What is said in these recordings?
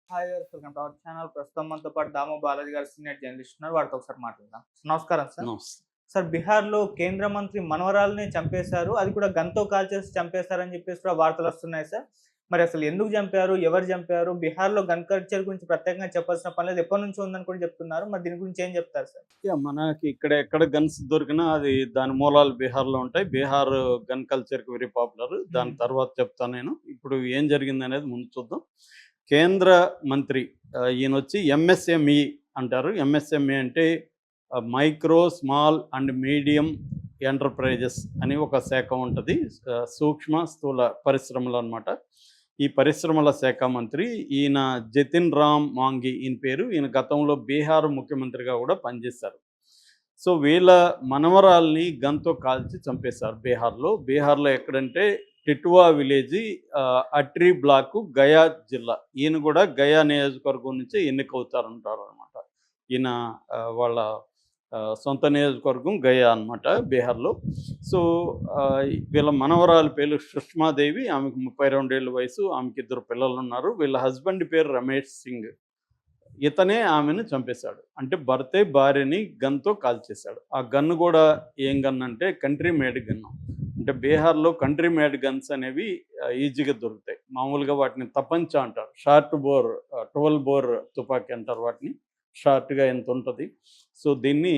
Hi viewers, welcome to our channel. ప్రస్తుతం మనతో పాటు దాము బాలాజీ గారు సీనియర్ జర్నలిస్ట్ ఉన్నారు. వారితో ఒకసారి మాట్లాడదాం. నమస్కారం సార్. నమస్తే. సార్, బిహార్‌లో కేంద్ర మంత్రి మనవరాల్ని చంపేశారు. అది కూడా గన్‌తో కాల్చేసి చంపేశారని చెప్పేసి కూడా వార్తలు వస్తున్నాయి సార్. మరి అసలు ఎందుకు చంపారు? ఎవరు చంపారు? బిహార్‌లో గన్ కల్చర్ గురించి ప్రత్యేకంగా చెప్పాల్సిన పని లేదు. ఎప్పటి నుంచో ఉందని కూడా చెప్తున్నారు. మరి దీని గురించి ఏం చెప్తారు సార్? మనకి ఇక్కడ ఎక్కడ గన్స్ దొరికినా అది దాని మూలాలు బీహార్‌లో ఉంటాయి. బీహార్ గన్ కల్చర్‌కి వెరీ పాపులర్. దాని తర్వాత చెప్తాను నేను. ఇప్పుడు ఏం జరిగిందనేది ముందు చూద్దాం. కేంద్ర మంత్రి ఈయనొచ్చి ఎంఎస్ఎంఈ అంటారు. ఎంఎస్ఎంఈ అంటే micro, small and medium enterprises అని ఒక శాఖ ఉంటది. సూక్ష్మ, స్థూల పరిశ్రమలు అన్నమాట. ఈ పరిశ్రమల శాఖ మంత్రి ఈయన జతిన్ రామ్ మాంఘీ ఈయన పేరు. ఈయన గతంలో బీహార్ ముఖ్యమంత్రిగా కూడా పనిచేశారు. సో వీళ్ళ మనవరాల్ని గన్‌తో కాల్చి చంపేశారు బీహార్‌లో. బీహార్‌లో ఎక్కడంటే టిట్వా విలేజీ, అట్రీ బ్లాకు, గయా జిల్లా. ఈయన కూడా గయా నియోజకవర్గం నుంచి ఎన్నికవుతారంటారనమాట. ఈయన వాళ్ళ సొంత నియోజకవర్గం గయా అనమాట బీహార్‌లో. సో వీళ్ళ మనవరాలి పేరు సుష్మాదేవి. ఆమెకు 32 ఏళ్ల వయసు. ఆమెకి 2 పిల్లలున్నారు. వీళ్ళ హస్బెండ్ పేరు రమేష్ సింగ్. ఇతనే ఆమెను చంపేశాడు. అంటే భర్తే భార్యని గన్‌తో కాల్చేశాడు. ఆ గన్ కూడా ఏం గన్ అంటే కంట్రీ మేడ్ గన్ను. అంటే బీహార్‌లో కంట్రీ మేడ్ గన్స్ అనేవి ఈజీగా దొరుకుతాయి. మామూలుగా వాటిని తపంచా అంటారు. షార్ట్ బోర్ 12 బోర్ తుపాకీ అంటారు వాటిని. షార్ట్‌గా ఎంత ఉంటది. సో దీన్ని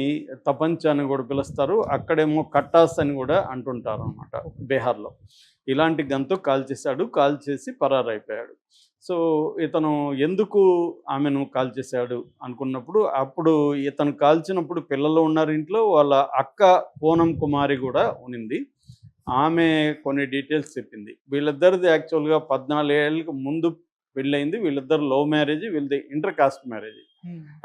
తపంచా అని కూడా పిలుస్తారు. అక్కడేమో కట్టాస్ అని కూడా అంటుంటారనమాట బీహార్‌లో. ఇలాంటి గన్‌తో కాల్చేశాడు. కాల్చేసి పరారైపోయాడు. సో ఇతను ఎందుకు ఆమెను కాల్చేశాడు అనుకున్నప్పుడు, అప్పుడు ఇతను కాల్చినప్పుడు పిల్లలు ఉన్నారు ఇంట్లో. వాళ్ళ అక్క పూనం కుమారి కూడా ఉన్నింది. ఆమె కొన్ని డీటెయిల్స్ చెప్పింది. వీళ్ళిద్దరిది యాక్చువల్‌గా 14 ఏళ్ళకి ముందు పెళ్ళయింది. వీళ్ళిద్దరు లవ్ మ్యారేజ్, వీళ్ళది ఇంటర్ కాస్ట్ మ్యారేజ్.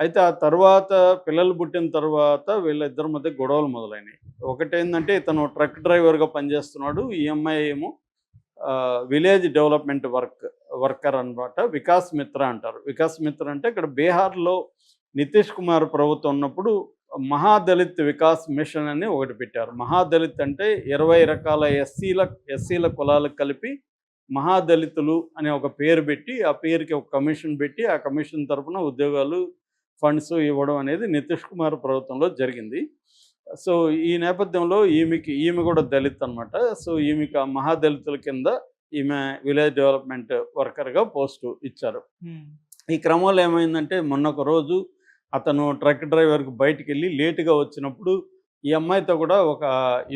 అయితే ఆ తర్వాత పిల్లలు పుట్టిన తర్వాత వీళ్ళిద్దరి మధ్య గొడవలు మొదలైనాయి. ఒకటేందంటే ఇతను ట్రక్ డ్రైవర్‌గా పనిచేస్తున్నాడు. ఈ అమ్మాయి ఏమో విలేజ్ డెవలప్మెంట్ వర్కర్ అనమాట. వికాస్ మిత్ర అంటారు. వికాస్ మిత్ర అంటే ఇక్కడ బీహార్‌లో నితీష్ కుమార్ ప్రభుత్వం ఉన్నప్పుడు మహాదళిత్ వికాస్ మిషన్ అని ఒకటి పెట్టారు. మహాదళిత్ అంటే 20 రకాల ఎస్సీల కులాలకు కలిపి మహాదళితులు అనే ఒక పేరు పెట్టి, ఆ పేరుకి ఒక కమిషన్ పెట్టి, ఆ కమిషన్ తరపున ఉద్యోగాలు, ఫండ్స్ ఇవ్వడం అనేది నితీష్ కుమార్ ప్రభుత్వంలో జరిగింది. సో ఈ నేపథ్యంలో ఈమె కూడా దళిత్ అనమాట. సో ఈమెకి ఆ మహాదళితుల కింద ఈమె విలేజ్ డెవలప్మెంట్ వర్కర్‌గా పోస్టు ఇచ్చారు. ఈ క్రమంలో ఏమైందంటే మొన్నొక రోజు అతను ట్రక్ డ్రైవర్‌కి బయటికెళ్ళి లేట్‌గా వచ్చినప్పుడు ఈ అమ్మాయితో కూడా ఒక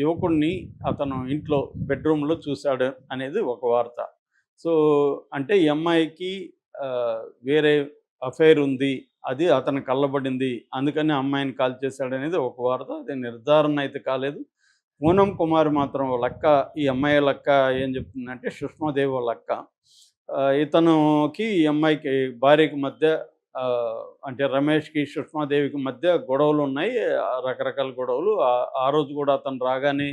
యువకుడిని అతను ఇంట్లో బెడ్‌రూమ్‌లో చూశాడు అనేది ఒక వార్త. సో అంటే ఈ అమ్మాయికి వేరే అఫైర్ ఉంది. అది అతను కళ్ళబడింది. అందుకని అమ్మాయిని కాల్చేశాడనేది ఒక వార్త. అది నిర్ధారణ అయితే కాలేదు. పూనం కుమార్ మాత్రం వాళ్ళక్క, ఈ అమ్మాయి వాళ్ళ అక్క ఏం చెప్తుందంటే సుష్మాదేవి వాళ్ళ అక్క. ఇతనుకి ఈ అమ్మాయికి భార్యకి మధ్య అంటే రమేష్‌కి, సుష్మాదేవికి మధ్య గొడవలున్నాయి. రకరకాల గొడవలు. ఆ రోజు కూడా అతను రాగానే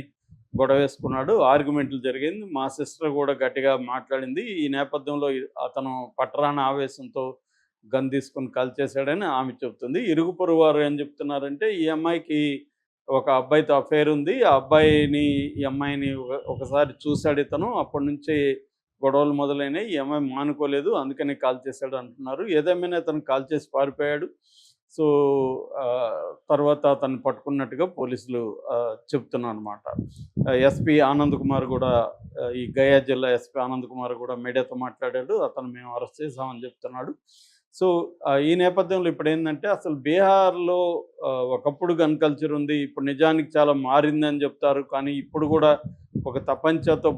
గొడవేసుకున్నాడు. ఆర్గ్యుమెంట్లు జరిగింది. మా సిస్టర్ కూడా గట్టిగా మాట్లాడింది. ఈ నేపథ్యంలో అతను పట్టరాని ఆవేశంతో గన్ తీసుకొని కాల్చేశాడని ఆమె చెప్తుంది. ఇరుగు పొరుగు వారు ఏం చెప్తున్నారంటే ఈ అమ్మాయికి ఒక అబ్బాయితో అఫైర్ ఉంది. ఆ అబ్బాయిని ఈ అమ్మాయిని ఒకసారి చూశాడు ఇతను. అప్పటినుంచి గొడవలు మొదలైనాయి. ఈ అమ్మాయి మానుకోలేదు. అందుకని కాల్చేశాడు అంటున్నారు. ఏదేమైనా ఇతను కాల్చేసి పారిపోయాడు. సో తర్వాత అతన్ని పట్టుకున్నట్టుగా పోలీసులు చెప్తున్నారన్నమాట. ఎస్పీ ఆనంద్ కుమార్ కూడా ఈ గయా జిల్లా ఎస్పీ ఆనంద్ కుమార్ కూడా మీడియాతో మాట్లాడాడు. అతను మేము అరెస్ట్ చేశామని చెప్తున్నాడు. సో ఈ నేపథ్యంలో ఇప్పుడేందంటే అసలు బీహార్‌లో ఒకప్పుడు గన్ కల్చర్ ఉంది. ఇప్పుడు నిజానికి చాలా మారిందని చెప్తారు. కానీ ఇప్పుడు కూడా ఒక తపంచాతో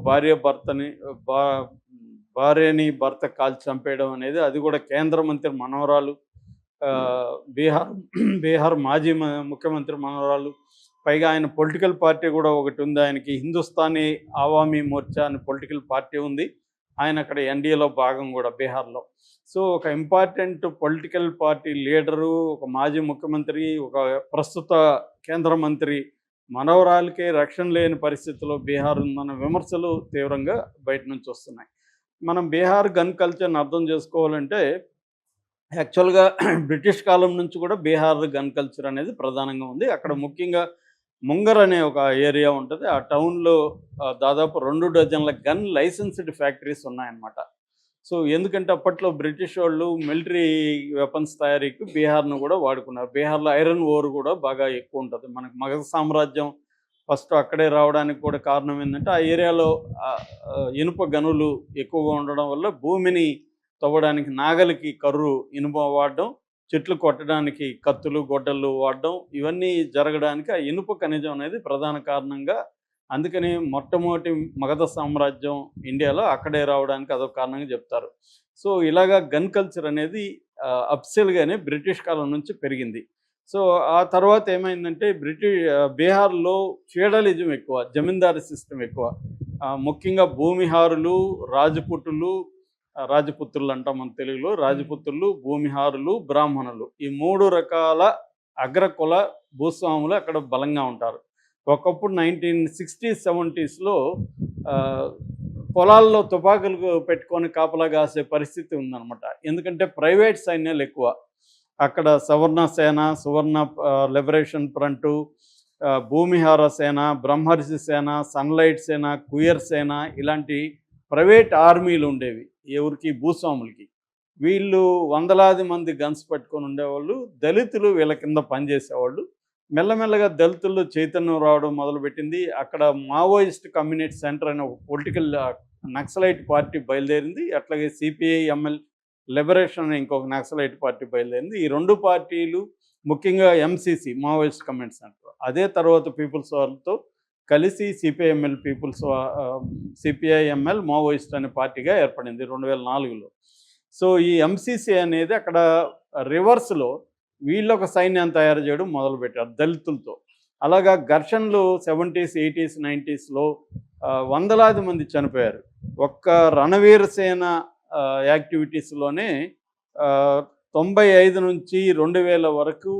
భా భార్యని భర్త కాల్చి చంపేయడం అనేది, అది కూడా కేంద్ర మంత్రి మనవరాలు, బీహార్ బీహార్ మాజీ ముఖ్యమంత్రి మనవరాలు. పైగా ఆయన పొలిటికల్ పార్టీ కూడా ఒకటి ఉంది. ఆయనకి హిందుస్థానీ అవామీ మోర్చా అని పొలిటికల్ పార్టీ ఉంది. ఆయన అక్కడ ఎన్డీఏలో భాగం కూడా బీహార్‌లో. సో ఒక ఇంపార్టెంట్ పొలిటికల్ పార్టీ లీడరు, ఒక మాజీ ముఖ్యమంత్రి, ఒక ప్రస్తుత కేంద్ర మంత్రి మనవరాలకే రక్షణ లేని పరిస్థితిలో బీహార్ ఉందన్న విమర్శలు తీవ్రంగా బయట నుంచి వస్తున్నాయి. మనం బీహార్ గన్ కల్చర్‌ని అర్థం చేసుకోవాలంటే యాక్చువల్‌గా బ్రిటిష్ కాలం నుంచి కూడా బీహార్ గన్ కల్చర్ అనేది ప్రధానంగా ఉంది. అక్కడ ముఖ్యంగా ముంగర్ అనే ఒక ఏరియా ఉంటది. ఆ టౌన్‌లో దాదాపు 2 డజన్ల గన్ లైసెన్స్డ్ ఫ్యాక్టరీస్ ఉన్నాయన్నమాట. సో ఎందుకంటే అప్పట్లో బ్రిటిష్ వాళ్ళు మిలిటరీ వెపన్స్ తయారీకి బీహార్ను కూడా వాడుకున్నారు. బీహార్లో ఐరన్ ఓర్ కూడా బాగా ఎక్కువ ఉంటుంది. మనకు మగధ సామ్రాజ్యం ఫస్ట్ అక్కడే రావడానికి కూడా కారణం ఏంటంటే, ఆ ఏరియాలో ఇనుప గనులు ఎక్కువగా ఉండడం వల్ల భూమిని తవ్వడానికి నాగలికి కర్రు ఇనుప వాడడం, చెట్లు కొట్టడానికి కత్తులు గొడ్డళ్ళు వాడడం, ఇవన్నీ జరగడానికి ఆ ఇనుప ఖనిజం అనేది ప్రధాన కారణంగా. అందుకని మొట్టమొదటి మగధ సామ్రాజ్యం ఇండియాలో అక్కడే రావడానికి అదొక కారణంగా చెప్తారు. సో ఇలాగా గన్ కల్చర్ అనేది అఫ్సెల్గానే బ్రిటిష్ కాలం నుంచి పెరిగింది. సో ఆ తర్వాత ఏమైందంటే బీహార్లో ఫ్యూడలిజం ఎక్కువ, జమీందారీ సిస్టమ్ ఎక్కువ. ముఖ్యంగా భూమిహారులు, రాజపుతులు, రాజపుత్రులు అంటాం మన తెలుగులో, రాజపుత్రులు, భూమిహారులు, బ్రాహ్మణులు, ఈ 3 రకాల అగ్రకుల భూస్వాములు అక్కడ బలంగా ఉంటారు. ఒకప్పుడు 1960s, 70sలో పొలాల్లో తుపాకులు పెట్టుకొని కాపలా కాసే పరిస్థితి ఉందన్నమాట. ఎందుకంటే ప్రైవేట్ సైన్యాలు ఎక్కువ. అక్కడ సవర్ణ సేన, సువర్ణ లిబరేషన్ ఫ్రంటు, భూమిహార సేన, బ్రహ్మర్షి సేన, సన్లైట్ సేన, కుయర్ సేన, ఇలాంటి ప్రైవేట్ ఆర్మీలు ఉండేవి ఎవరికి, భూస్వాములకి. వీళ్ళు వందలాది మంది గన్స్ పట్టుకొని ఉండేవాళ్ళు. దళితులు వీళ్ళ కింద పనిచేసేవాళ్ళు. మెల్లమెల్లగా దళితుల్లో చైతన్యం రావడం మొదలుపెట్టింది. అక్కడ మావోయిస్ట్ కమ్యూనిటీ సెంటర్ అనే ఒక పొలిటికల్ నక్సలైట్ పార్టీ బయలుదేరింది. అట్లాగే సిపిఐ-ఎంఎల్ లిబరేషన్ అనే ఇంకొక నక్సలైట్ పార్టీ బయలుదేరింది. ఈ 2 పార్టీలు ముఖ్యంగా ఎంసీసీ మావోయిస్ట్ కమ్యూనిటీ సెంటర్, అదే తర్వాత పీపుల్స్ వార్తో కలిసి సిపిఐ-ఎంఎల్ మావోయిస్ట్ అనే పార్టీగా ఏర్పడింది 2004లో. సో ఈ ఎంసీసీ అనేది అక్కడ రివర్స్లో వీళ్ళొక సైన్యాన్ని తయారు చేయడం మొదలుపెట్టారు దళితులతో. అలాగా ఘర్షణలు 70s, 80s, 90sలో వందలాది మంది చనిపోయారు. ఒక్క రణవీర సేన యాక్టివిటీస్లోనే 95 నుంచి 2000 వరకు